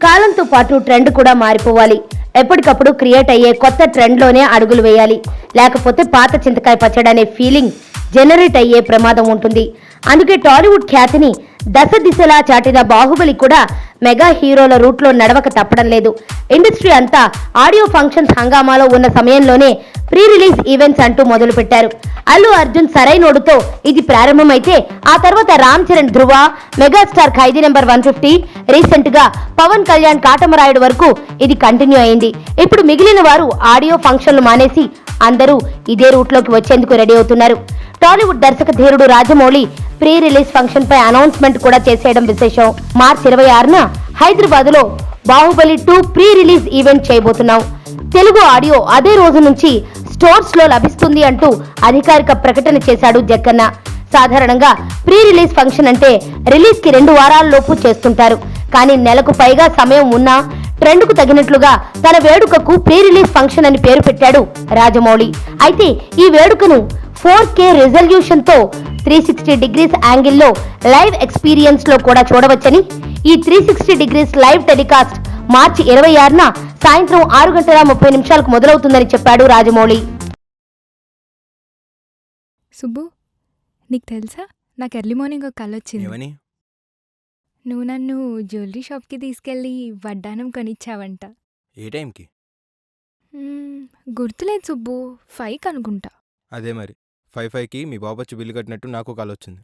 కాలంతో పాటు ట్రెండ్ కూడా మారిపోవాలి. ఎప్పటికప్పుడు క్రియేట్ అయ్యే కొత్త ట్రెండ్లోనే అడుగులు వేయాలి. లేకపోతే పాత చింతకాయ పచ్చడి అనే ఫీలింగ్ జనరేట్ అయ్యే ప్రమాదం ఉంటుంది. అందుకే టాలీవుడ్ ఖ్యాతిని దశ దిశలా చాటిన బాహుబలి కూడా మెగా హీరోల రూట్లో నడవక తప్పడం లేదు. ఇండస్ట్రీ అంతా ఆడియో ఫంక్షన్స్ హంగామాలో ఉన్న సమయంలోనే ప్రీ రిలీజ్ ఈవెంట్స్ అంటూ మొదలుపెట్టారు. అల్లు అర్జున్ సరైనోడుతో ఇది ప్రారంభమైతే ఆ తర్వాత రామ్ చరణ్ ధృవ, మెగాస్టార్ ఖైదీ నెంబర్ 150, రీసెంట్ గా పవన్ కళ్యాణ్ కాటమరాయుడు వరకు ఇది కంటిన్యూ అయింది. ఇప్పుడు మిగిలిన వారు ఆడియో ఫంక్షన్లు మానేసి అందరూ ఇదే రూట్లోకి వచ్చేందుకు రెడీ అవుతున్నారు. టాలీవుడ్ దర్శక ధీరుడు రాజమౌళి ప్రీ రిలీజ్ ఫంక్షన్ పై అనౌన్స్మెంట్ కూడా చేసేయడం విశేషం. మార్చి 26న హైదరాబాద్ లో బాహుబలి 2 ప్రీ రిలీజ్ ఈవెంట్ చేయబోతున్నాం. తెలుగు ఆడియో అదే రోజు నుంచి స్టోర్స్ లో లభిస్తుంది అంటూ అధికారిక ప్రకటన చేశాడు జక్కన్న. సాధారణంగా ప్రీ రిలీజ్ ఫంక్షన్ అంటే రిలీజ్ కి 2 వారాల్లోపు చేస్తుంటారు. కానీ నెలకు పైగా సమయం ఉన్నా ట్రెండ్ కు తగినట్లుగా తన వేడుకకు ప్రీ రిలీజ్ ఫంక్షన్ అని పేరు పెట్టాడు రాజమౌళి. అయితే ఈ వేడుకను 4K రిజల్యూషన్ తో 360 డిగ్రీస్ యాంగిల్లో లైవ్ ఎక్స్పీరియన్స్ లో కూడా చూడవచ్చని, ఈ 360 డిగ్రీస్ లైవ్ టెలికాస్ట్ మార్చి 26న సాయంత్రం 6:30 మొదలవుతుందని చెప్పాడు రాజమౌళి. సుబ్బు, నీకు తెలుసా, నాకు ఎర్లీ మార్నింగ్ ఒక కల వచ్చింది. నువ్వు నన్ను జ్యువెలరీ షాప్కి తీసుకెళ్ళి వడ్డానం కొనిచ్చావంట. ఏ టైంకి? గుర్తులేదు సుబ్బు, 5 అనుకుంటా. అదే మరి 5కి మీ బాబు వచ్చి బిల్లు కట్టినట్టు నాకు కాల్ వచ్చింది.